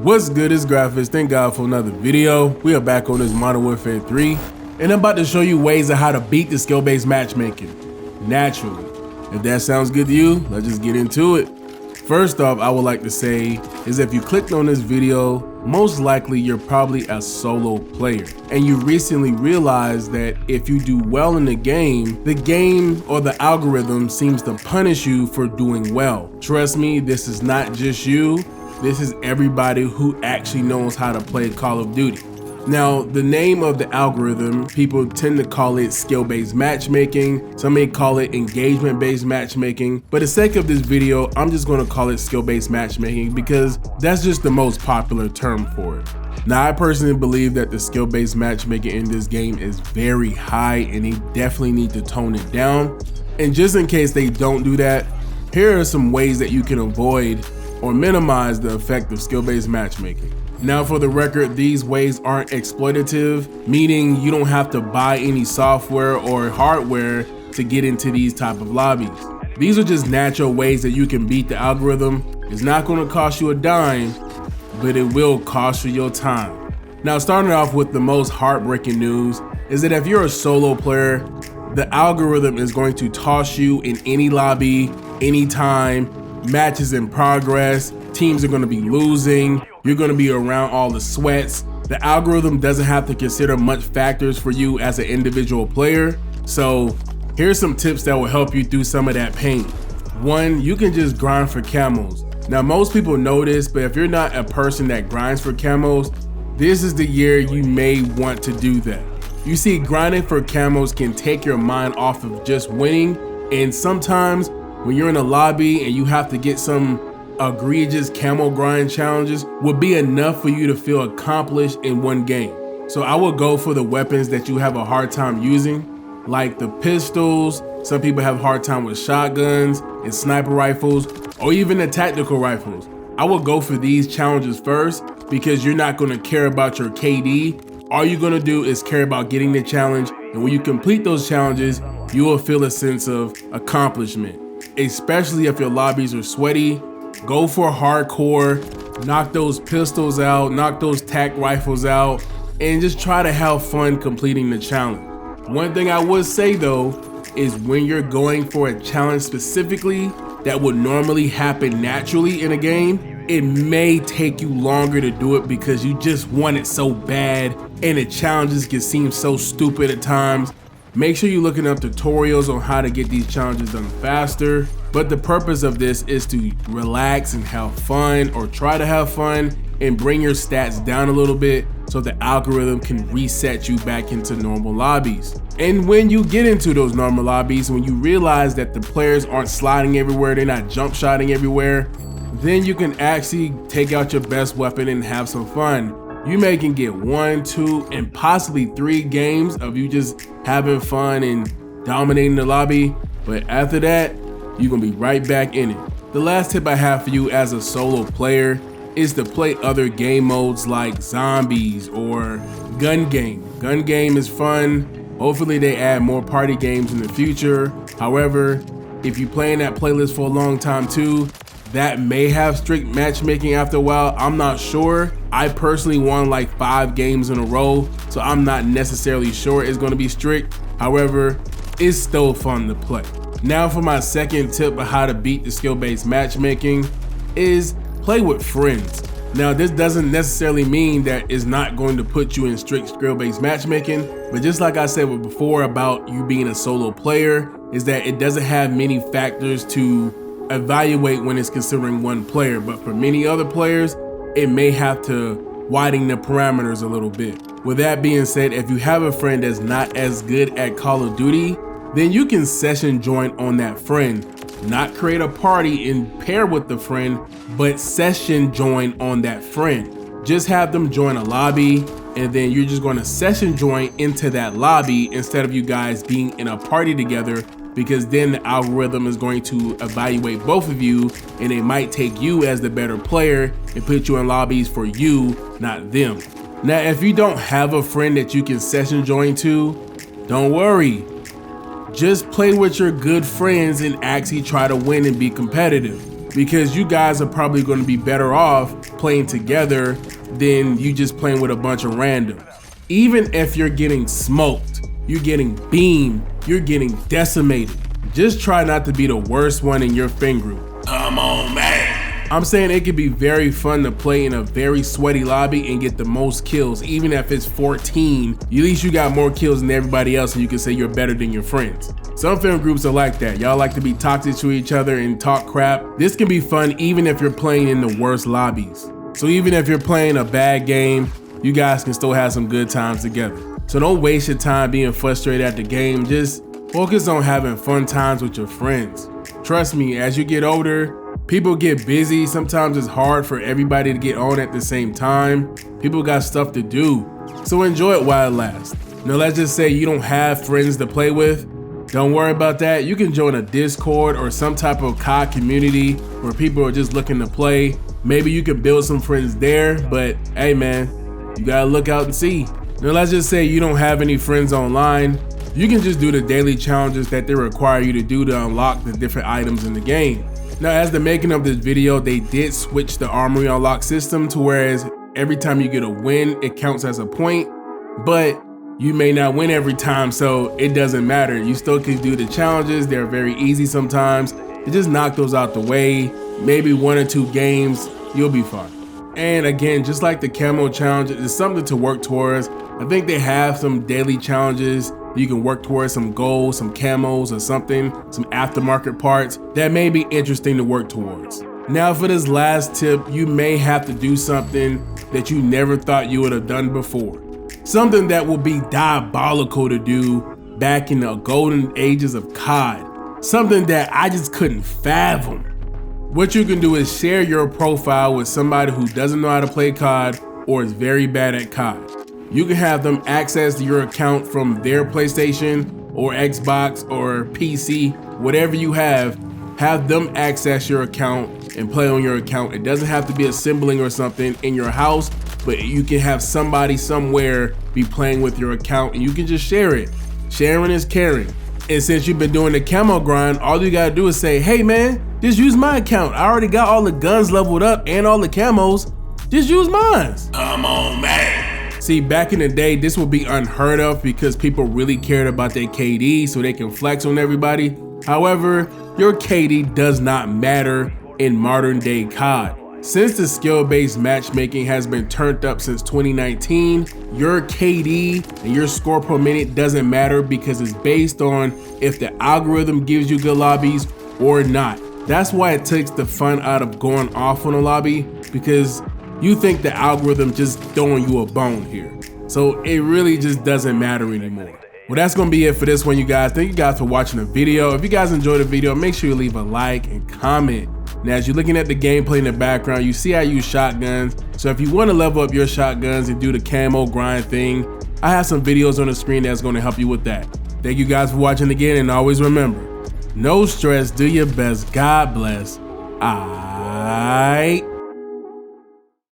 What's good, it's Graphix. Thank God for another video. We are back on this Modern Warfare 3, and I'm about to show you ways of how to beat the skill-based matchmaking naturally. If that sounds good to you, let's just get into it. First off, I would like to say is if you clicked on this video, most likely you're probably a solo player, and you recently realized that if you do well in the game or the algorithm seems to punish you for doing well. Trust me, this is not just you. This is everybody who actually knows how to play Call of Duty. Now, the name of the algorithm, people tend to call it skill-based matchmaking. Some may call it engagement-based matchmaking. But for the sake of this video, I'm just going to call it skill-based matchmaking because that's just the most popular term for it. Now, I personally believe that the skill-based matchmaking in this game is very high and they definitely need to tone it down. And just in case they don't do that, here are some ways that you can avoid or minimize the effect of skill-based matchmaking. Now, for the record, these ways aren't exploitative, meaning you don't have to buy any software or hardware to get into these type of lobbies. These are just natural ways that you can beat the algorithm. It's not going to cost you a dime, but it will cost you your time. Now, starting off with the most heartbreaking news is that if you're a solo player, the algorithm is going to toss you in any lobby, anytime. Matches in progress, teams are going to be losing, you're going to be around all the sweats. The algorithm doesn't have to consider much factors for you as an individual player. So here's some tips that will help you through some of that pain. One, you can just grind for camos. Now, most people know this, but if you're not a person that grinds for camos, this is the year you may want to do that. You see, grinding for camos can take your mind off of just winning, and sometimes when you're in a lobby and you have to get some egregious camo grind challenges would be enough for you to feel accomplished in one game. So I would go for the weapons that you have a hard time using, like the pistols. Some people have a hard time with shotguns and sniper rifles, or even the tactical rifles. I would go for these challenges first because you're not going to care about your KD. All you're going to do is care about getting the challenge, and when you complete those challenges, you will feel a sense of accomplishment. Especially if your lobbies are sweaty, go for hardcore, knock those pistols out, knock those tac rifles out, and just try to have fun completing the challenge. One thing I would say though, is when you're going for a challenge specifically that would normally happen naturally in a game, it may take you longer to do it because you just want it so bad and the challenges can seem so stupid at times. Make sure you're looking up tutorials on how to get these challenges done faster. But the purpose of this is to relax and have fun, or try to have fun and bring your stats down a little bit so the algorithm can reset you back into normal lobbies. And when you get into those normal lobbies, when you realize that the players aren't sliding everywhere, they're not jump shotting everywhere, then you can actually take out your best weapon and have some fun. You may can get 1, 2, and possibly 3 games of you just having fun and dominating the lobby, but after that, you're gonna be right back in it. The last tip I have for you as a solo player is to play other game modes like zombies or gun game. Gun game is fun. Hopefully they add more party games in the future. However, if you play in that playlist for a long time too, that may have strict matchmaking after a while. I'm not sure. I personally won like 5 games in a row, so I'm not necessarily sure it's gonna be strict. However, it's still fun to play. Now for my second tip of how to beat the skill-based matchmaking is play with friends. Now, this doesn't necessarily mean that it's not going to put you in strict skill-based matchmaking, but just like I said before about you being a solo player, is that it doesn't have many factors to evaluate when it's considering one player. But for many other players, it may have to widen the parameters a little bit. With that being said, if you have a friend that's not as good at Call of Duty, then you can session join on that friend. Not create a party and pair with the friend, but session join on that friend. Just have them join a lobby, and then you're just going to session join into that lobby instead of you guys being in a party together, because then the algorithm is going to evaluate both of you, and it might take you as the better player and put you in lobbies for you, not them. Now, if you don't have a friend that you can session join to, don't worry. Just play with your good friends and actually try to win and be competitive, because you guys are probably going to be better off playing together than you just playing with a bunch of randoms. Even if you're getting smoked, you're getting beamed, you're getting decimated, just try not to be the worst one in your friend group. Come on, man. I'm saying it can be very fun to play in a very sweaty lobby and get the most kills. Even if it's 14, at least you got more kills than everybody else and you can say you're better than your friends. Some friend groups are like that. Y'all like to be toxic to each other and talk crap. This can be fun even if you're playing in the worst lobbies. So even if you're playing a bad game, you guys can still have some good times together. So don't waste your time being frustrated at the game. Just focus on having fun times with your friends. Trust me, as you get older, people get busy. Sometimes it's hard for everybody to get on at the same time. People got stuff to do. So enjoy it while it lasts. Now let's just say you don't have friends to play with. Don't worry about that. You can join a Discord or some type of COD community where people are just looking to play. Maybe you can build some friends there, but hey man, you gotta look out and see. Now let's just say you don't have any friends online. You can just do the daily challenges that they require you to do to unlock the different items in the game. Now, as the making of this video, they did switch the armory unlock system to whereas every time you get a win, it counts as a point, but you may not win every time, so it doesn't matter. You still can do the challenges. They're very easy sometimes. You just knock those out the way. Maybe 1 or 2 games, you'll be fine. And again, just like the camo challenge, it's something to work towards. I think they have some daily challenges. You can work towards some goals, some camos or something, some aftermarket parts that may be interesting to work towards. Now for this last tip, you may have to do something that you never thought you would have done before. Something that would be diabolical to do back in the golden ages of COD. Something that I just couldn't fathom. What you can do is share your profile with somebody who doesn't know how to play COD or is very bad at COD. You can have them access your account from their PlayStation or Xbox or PC, whatever you have them access your account and play on your account. It doesn't have to be a sibling or something in your house, but you can have somebody somewhere be playing with your account and you can just share it. Sharing is caring. And since you've been doing the camo grind, all you gotta do is say, hey man, just use my account. I already got all the guns leveled up and all the camos. Just use mine. Come on, man. See, back in the day, this would be unheard of because people really cared about their KD so they can flex on everybody. However, your KD does not matter in modern day COD. Since the skill-based matchmaking has been turned up since 2019, your KD and your score per minute doesn't matter because it's based on if the algorithm gives you good lobbies or not. That's why it takes the fun out of going off on a lobby, because you think the algorithm just throwing you a bone here. So it really just doesn't matter anymore. Well, that's gonna be it for this one, you guys. Thank you guys for watching the video. If you guys enjoyed the video, make sure you leave a like and comment. Now, as you're looking at the gameplay in the background, you see I use shotguns. So if you want to level up your shotguns and do the camo grind thing, I have some videos on the screen that's gonna help you with that. Thank you guys for watching again, and always remember, no stress, do your best, God bless. Aight.